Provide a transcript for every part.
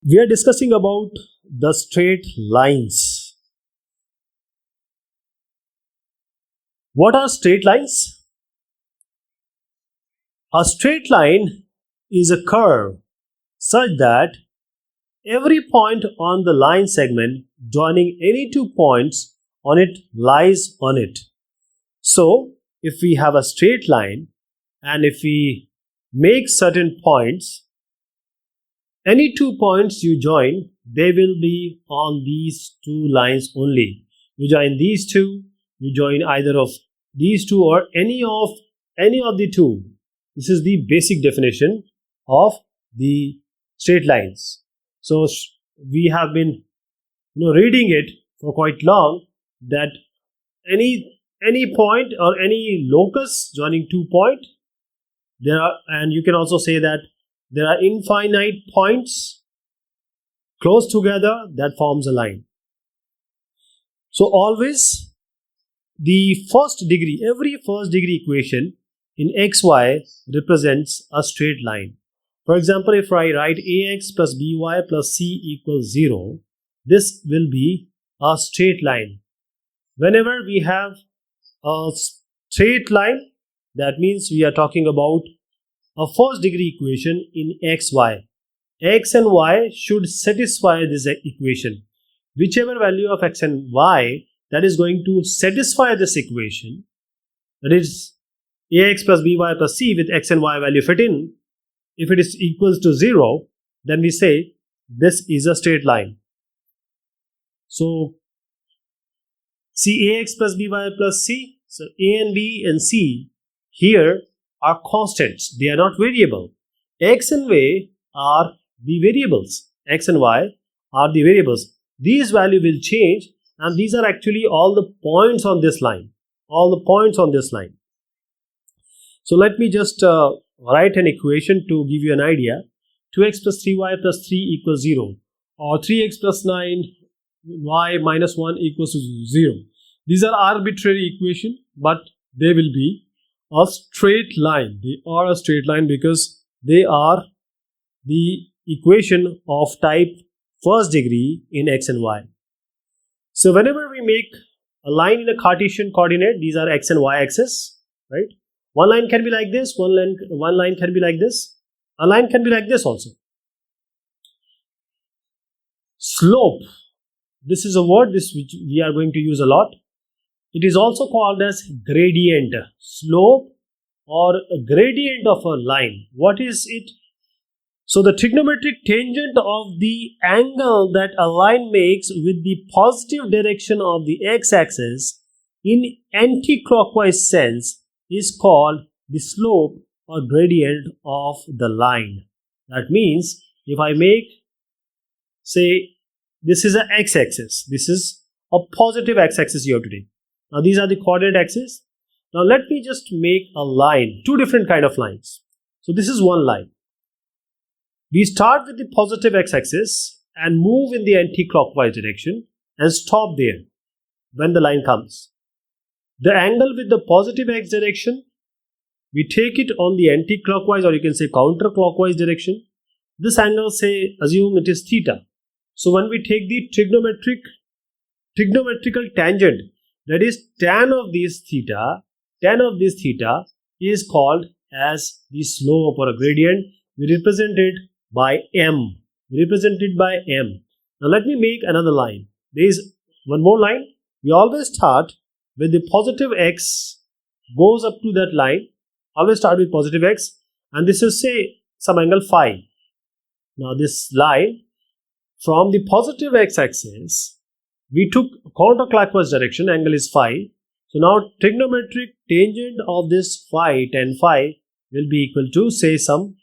We are discussing about the straight lines. What are straight lines? A straight line is a curve such that every point on the line segment joining any 2 points on it lies on it. So, if we have a straight line and if we make certain points, any 2 points you join, they will be on these 2 lines only. You join these 2, you join either of these 2 or any of the 2. This is the basic definition of the straight lines. So we have been reading it for quite long, that any point or any locus joining 2 points, there are, and you can also say that there are infinite points close together that forms a line. So always every first degree equation in xy represents a straight line. For example, if I write ax plus by plus c equals 0, this will be a straight line. Whenever we have a straight line, that means we are talking about a first degree equation in xy. X and y should satisfy this equation. Whichever value of x and y that is going to satisfy this equation, that is ax plus by plus c with x and y value fit in, if it is equals to 0, then we say this is a straight line. So see ax plus by plus c, so a and b and c here are constants, they are not variable. X and y are the variables. X and y are the variables. These values will change, and these are actually all the points on this line. So let me just write an equation to give you an idea. 2x plus 3y plus 3 equals 0, or 3x plus 9y minus 1 equals to 0. These are arbitrary equations, but they will be a straight line. They are a straight line because they are the equation of type first degree in x and y. So whenever we make a line in a Cartesian coordinate, these are x and y axis, right? One line can be like this, one line can be like this, a line can be like this also. Slope, this is a word which we are going to use a lot. It is also called as gradient. Slope or gradient of a line. What is it? So the trigonometric tangent of the angle that a line makes with the positive direction of the x-axis in anti-clockwise sense is called the slope or gradient of the line. That means if I make, say, this is an x-axis, this is a positive x-axis you have to take. Now these are the coordinate axes. Now let me just make a line, 2 different kind of lines. So this is one line. We start with the positive x-axis and move in the anti-clockwise direction and stop there when the line comes. The angle with the positive x direction, we take it on the anti-clockwise, or you can say counterclockwise direction. This angle, say, assume it is theta. So when we take the trigonometrical tangent, that is tan of this theta is called as the slope or a gradient. We represent it by m. Now let me make another line. There is one more line. We always start with the positive x goes up to that line. Always start with positive x, and this is, say, some angle phi. Now this line from the positive x-axis, we took counterclockwise direction, angle is phi. So now trigonometric tangent of this phi, tan phi, will be equal to, say, some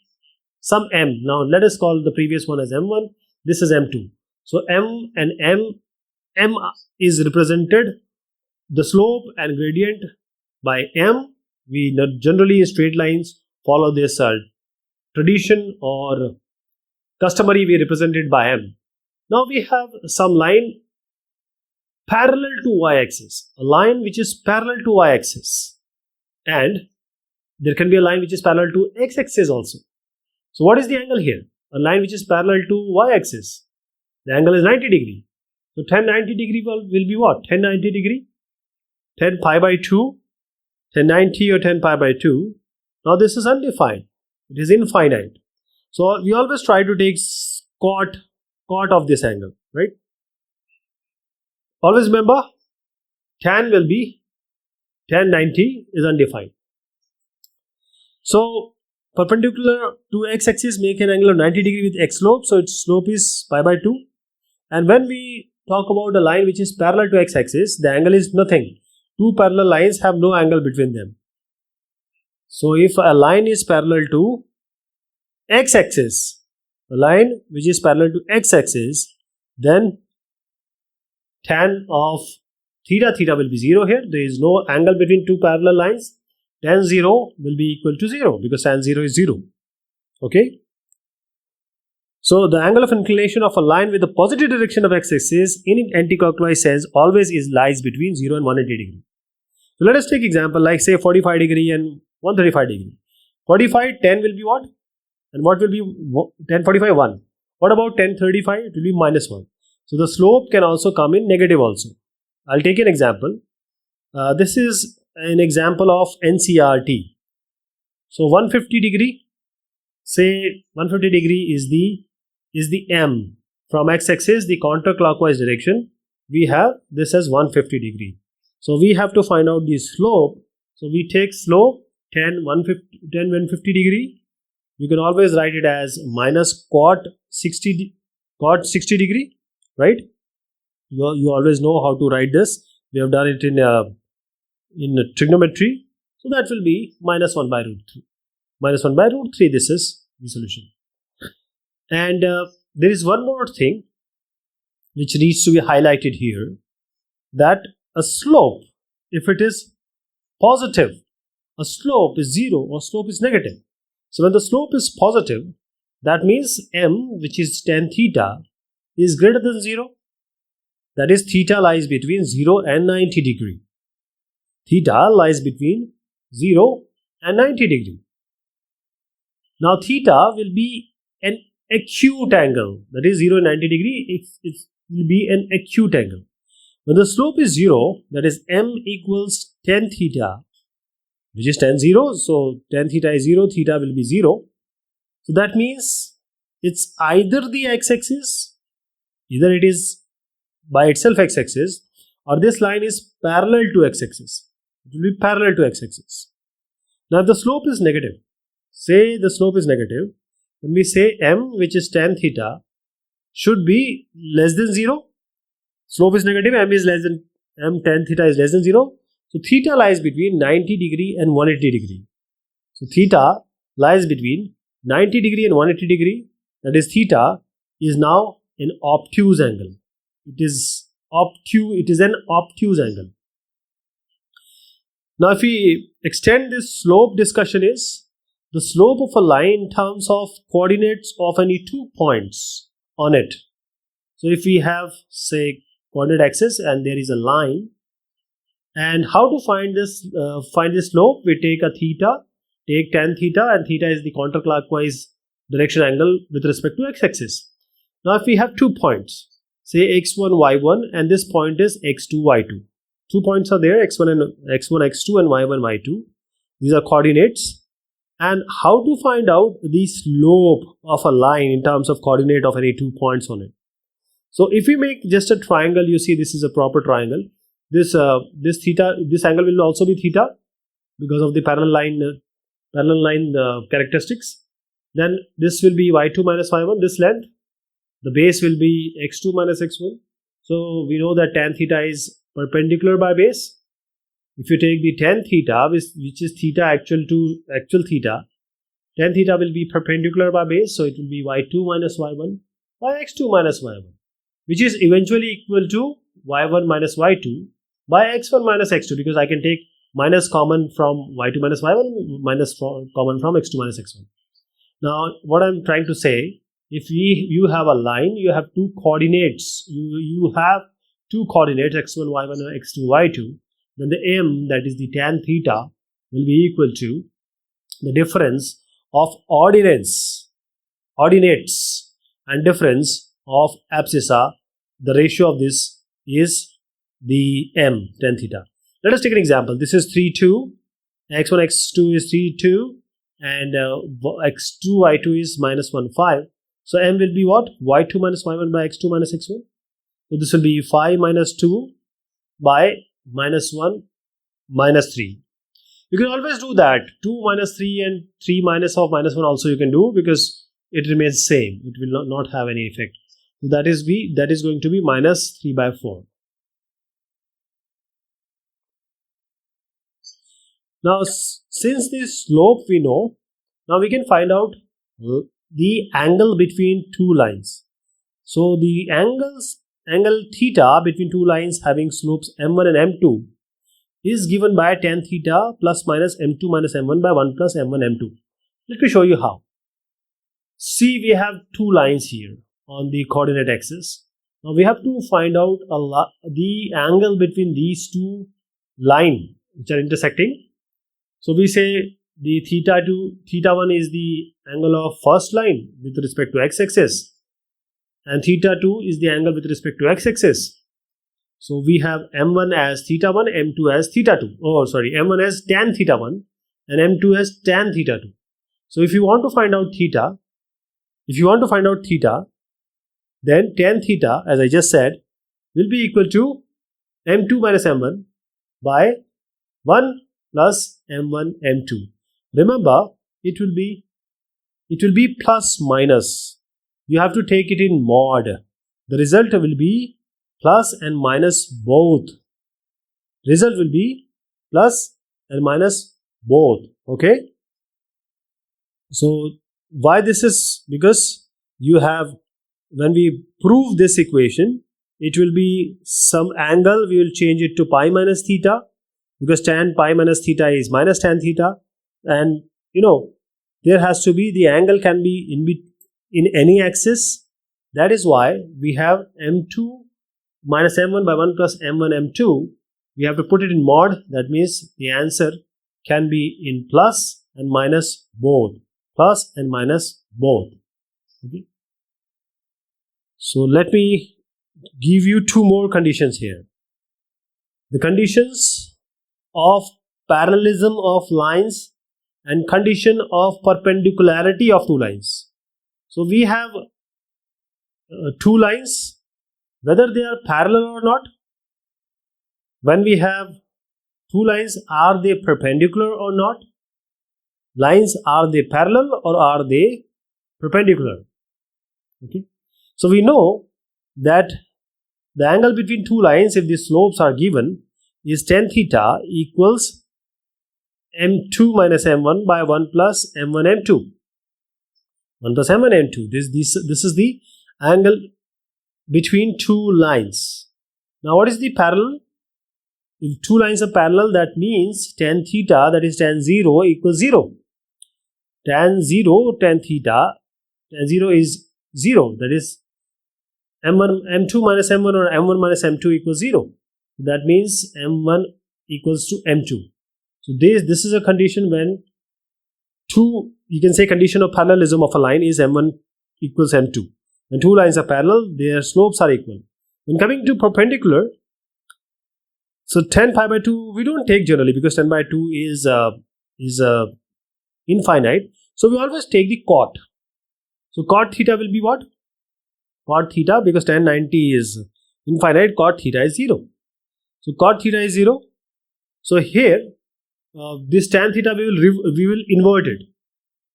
m. Now let us call the previous one as m1, this is m2. So m and m is represented, the slope and gradient, by m. We generally in straight lines follow this tradition or customary, we represent it by m. Now we have some line parallel to y-axis, a line which is parallel to y-axis, and there can be a line which is parallel to x-axis also. So what is the angle here? a line which is parallel to y-axis. The angle is 90 degree. So tan 90 degree will be what? Tan 90 degree? Tan pi by 2, tan 90 or tan pi by 2. Now this is undefined. It is infinite. So we always try to take cot of this angle, right? Always remember, tan will be tan 90 is undefined. So perpendicular to x-axis make an angle of 90 degree with x slope. So its slope is pi by 2. And when we talk about a line which is parallel to x-axis, the angle is nothing. Two parallel lines have no angle between them. So if a line is parallel to x-axis, a line which is parallel to x-axis, then tan of theta will be 0 here. There is no angle between two parallel lines. Tan 0 will be equal to 0 because tan 0 is 0. Okay. So the angle of inclination of a line with the positive direction of x-axis in anti-clockwise sense always lies between 0 and 180 degree. So let us take example like say 45 degree and 135 degree. 45, 10 will be what? And what will be 10, 45, 1. What about 10, 35? It will be minus 1. So the slope can also come in negative also. I'll take an example. This is an example of NCERT. So 150 degree, say 150 degree is the M from x-axis, the counterclockwise direction. We have this as 150 degree. So we have to find out the slope. So we take slope 150 degree. You can always write it as minus cot 60 degree, right? You always know how to write this. We have done it in trigonometry. So that will be minus 1 by root 3. Minus 1 by root 3, this is the solution. And there is one more thing which needs to be highlighted here, that a slope, if it is positive, a slope is 0 or slope is negative. So when the slope is positive, that means m, which is tan theta, is greater than 0. That is, theta lies between 0 and 90 degree. Theta lies between 0 and 90 degree. Now theta will be an acute angle. That is 0 and 90 degree. It will be an acute angle. When the slope is 0, that is m equals tan theta, which is tan 0. So tan theta is 0, theta will be 0. So that means it's either the x-axis, either it is by itself x-axis, or this line is parallel to x-axis. It will be parallel to x-axis. Now if the slope is negative, say the slope is negative, when we say m, which is tan theta, should be less than 0. Slope is negative, m tan theta is less than 0. So theta lies between 90 degree and 180 degree. So theta lies between 90 degree and 180 degree. That is, theta is now an obtuse angle. It is an obtuse angle. Now if we extend this slope discussion, is the slope of a line in terms of coordinates of any 2 points on it. So if we have, say, coordinate axis and there is a line, and how to find this slope? We take a theta, take tan theta, and theta is the counterclockwise direction angle with respect to x-axis. Now if we have 2 points, say x1, y1, and this point is x2, y2. 2 points are there, x1, x2, and y1, y2. These are coordinates. And how to find out the slope of a line in terms of coordinate of any 2 points on it? So if we make just a triangle, you see this is a proper triangle. This angle will also be theta because of the parallel line characteristics. Then this will be y2 minus y1, this length. The base will be x2 minus x1. So we know that tan theta is perpendicular by base. If you take the tan theta, which is theta actual to actual theta, tan theta will be perpendicular by base. So it will be y2 minus y1 by x2 minus y1, which is eventually equal to y1 minus y2 by x1 minus x2, because I can take minus common from y2 minus y1, minus common from x2 minus x1. Now what I'm trying to say, if you have a line, you have 2 coordinates, you have 2 coordinates x1, y1 and x2, y2, then the m, that is the tan theta, will be equal to the difference of ordinates ordinates and difference of abscissa, the ratio of this is the m, tan theta. Let us take an example. This is 3, 2. x1, x2 is 3, 2. And x2, y2 is minus 1, 5. So m will be what? y2 minus y1 by x2 minus x1. So this will be 5 minus 2 by minus 1 minus 3. You can always do that. 2 minus 3 and 3 minus of minus 1 also you can do, because it remains same. It will not have any effect. So that is going to be minus 3 by 4. Now, since this slope we know, now we can find out the angle between two lines. So the angle theta between two lines having slopes m1 and m2 is given by tan theta plus minus m2 minus m1 by 1 plus m1 m2. Let me show you how. See, we have two lines here on the coordinate axis. Now we have to find out the angle between these two lines which are intersecting. So we say the theta 1 is the angle of first line with respect to x-axis, and theta 2 is the angle with respect to x-axis. So we have m1 as theta 1, m2 as theta 2. Oh, sorry, m1 as tan theta 1 and m2 as tan theta 2. So if you want to find out theta, then tan theta, as I just said, will be equal to m2 minus m1 by 1 plus m1 m2. Remember, it will be plus minus. You have to take it in mod. The result will be plus and minus both. Result will be plus and minus both. Okay. So why this is? Because you have, when we prove this equation, it will be some angle. We will change it to pi minus theta, because tan pi minus theta is minus tan theta, and there has to be, the angle can be in any axis. That is why we have m2 minus m1 by 1 plus m1 m2. We have to put it in mod. That means the answer can be in plus and minus both. Plus and minus both. Okay. So let me give you two more conditions here. The conditions of parallelism of lines and condition of perpendicularity of two lines. So we have two lines, whether they are parallel or not. When we have two lines, are they perpendicular or not? Lines, are they parallel or are they perpendicular? Okay. So we know that the angle between two lines, if the slopes are given, is tan theta equals m2 minus m1 by 1 plus m1 m2. 1 plus m1 m2. This is the angle between two lines. Now what is the parallel? If two lines are parallel, that means tan theta, that is tan 0, equals 0. Tan 0, tan theta, tan 0 is 0. That is m2 minus m1 or m1 minus m2 equals 0. That means m1 equals to m2. So this is a condition when you can say condition of parallelism of a line is m1 equals m2. When two lines are parallel, their slopes are equal. When coming to perpendicular, so tan pi by 2 we don't take generally, because tan by 2 is infinite. So we always take the cot. So cot theta will be what? Cot theta, because tan 90 is infinite, cot theta is 0. So cot theta is 0. So here this tan theta we will invert it.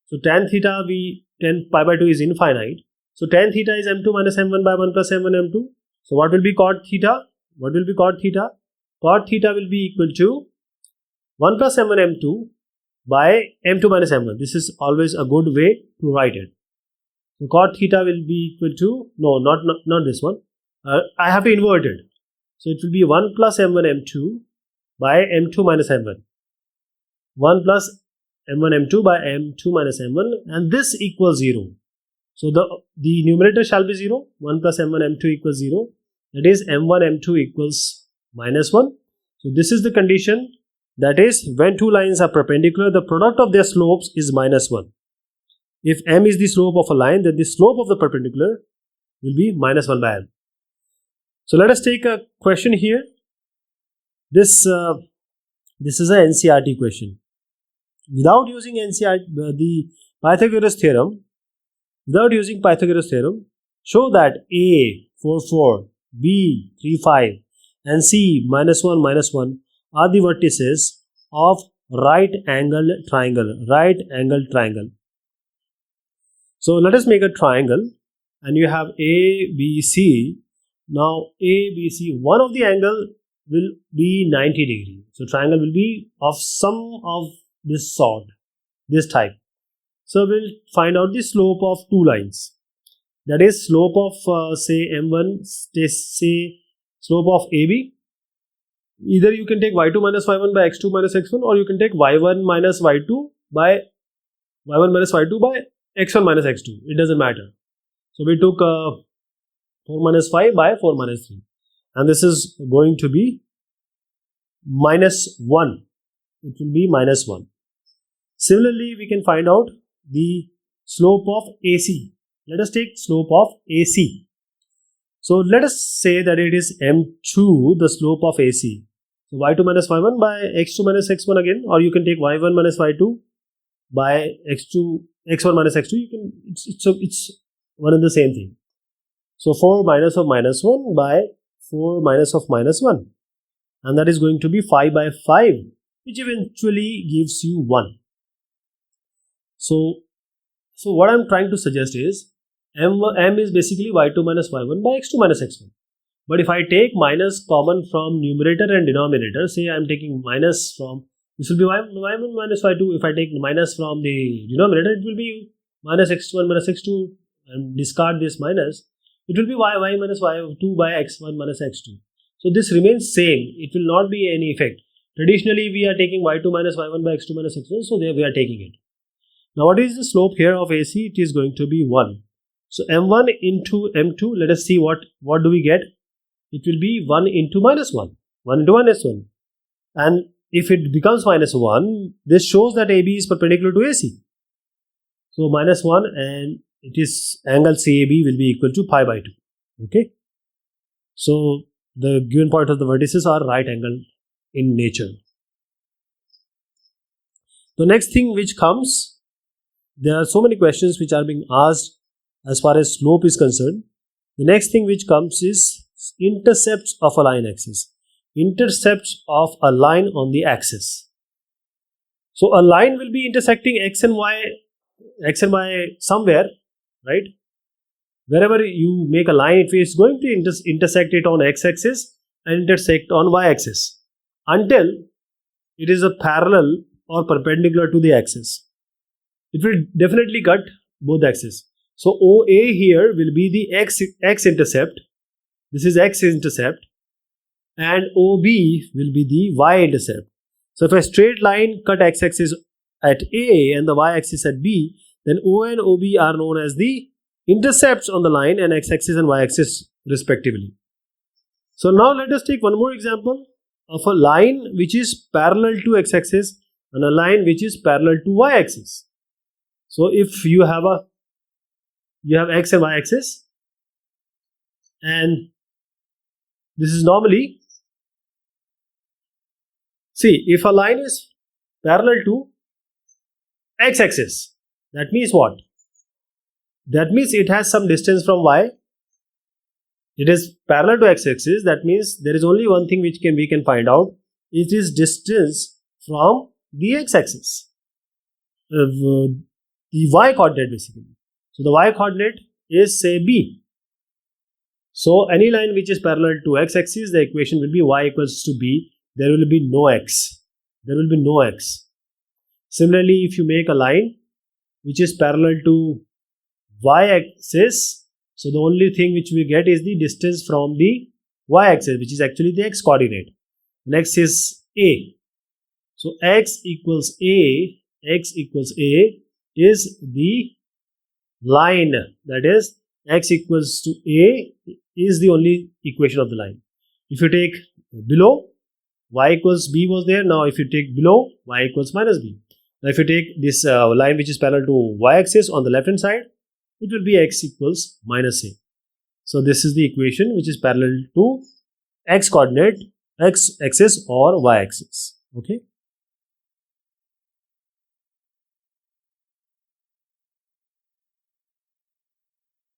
So tan pi by 2 is infinite. So tan theta is m2 minus m1 by 1 plus m1 m2. So what will be cot theta? What will be cot theta? Cot theta will be equal to 1 plus m1 m2 by m2 minus m1. This is always a good way to write it. So cot theta will be equal to, no, not this one. I have to invert it. So it will be 1 plus m1 m2 by m2 minus m1. 1 plus m1 m2 by m2 minus m1, and this equals 0. So the numerator shall be 0. 1 plus m1 m2 equals 0. That is m1 m2 equals minus 1. So this is the condition, that is when two lines are perpendicular, the product of their slopes is minus 1. If m is the slope of a line, then the slope of the perpendicular will be minus 1 by m. So let us take a question here. This is an NCERT question. Without using the Pythagoras theorem, show that A 4 4, B 3 5, and C minus 1 are the vertices of right angled triangle. So let us make a triangle, and you have A, B, C. Now A, B, C, one of the angle will be 90 degree. So triangle will be of some of this sort, this type. So we'll find out the slope of two lines. That is slope of say M1, say slope of AB. Either you can take y2 minus y1 by x2 minus x1, or you can take y1 minus y2 by x1 minus x2. It doesn't matter. So we took 4 minus 5 by 4 minus 3. And this is going to be minus 1. It will be minus 1. Similarly, we can find out the slope of AC. Let us take slope of AC. So let us say that it is M2, the slope of AC. So y2 minus y1 by x2 minus x1 again, or you can take y1 minus y2 by x1 minus x2. You can it's one and the same thing. So 4 minus of minus 1 by 4 minus of minus 1, and that is going to be 5 by 5, which eventually gives you 1. So what I am trying to suggest is m is basically y2 minus y1 by x2 minus x1. But if I take minus common from numerator and denominator, say I am taking minus from, this will be y1 minus y2. If I take minus from the denominator, it will be minus x1 minus x2, and discard this minus, it will be y minus y2 by x1 minus x2. So this remains same. It will not be any effect. Traditionally, we are taking y2 minus y1 by x2 minus x1, so there we are taking it. Now, what is the slope here of AC? It is going to be 1. So m1 into m2, let us see what do we get. It will be 1 into minus 1. 1 into minus 1. And if it becomes minus 1, this shows that AB is perpendicular to AC. So minus 1, and it is angle CAB will be equal to pi by 2. Okay. So the given point of the vertices are right angle in nature. The next thing which comes, there are so many questions which are being asked as far as slope is concerned. The next thing which comes is intercepts of a line axis. Intercepts of a line on the axis. So a line will be intersecting x and y somewhere, right? Wherever you make a line, it is going to intersect it on x-axis and intersect on y-axis until it is a parallel or perpendicular to the axis. It will definitely cut both axes. So OA here will be the x-intercept. This is x-intercept. And OB will be the y-intercept. So if a straight line cut x-axis at A and the y-axis at B, then O and OB are known as the intercepts on the line and x-axis and y-axis respectively. So now let us take one more example of a line which is parallel to x-axis and a line which is parallel to y-axis. So if you have x and y-axis, and this is normally, see, if a line is parallel to x-axis, that means what? That means it has some distance from y. It is parallel to x-axis. That means there is only one thing which we can find out. It is distance from the x-axis, the y-coordinate basically. So the y-coordinate is say b. So any line which is parallel to x-axis, the equation will be y equals to b. There will be no x. There will be no x. Similarly, if you make a line which is parallel to y-axis, so the only thing which we get is the distance from the y-axis, which is actually the x-coordinate. Next is a. So x equals a is the line, that is x equals to a is the only equation of the line. If you take below, y equals b was there. Now if you take below, y equals minus b. Now if you take this line which is parallel to y-axis on the left hand side, it will be x equals minus a. So this is the equation which is parallel to x coordinate, x axis or y axis. Okay.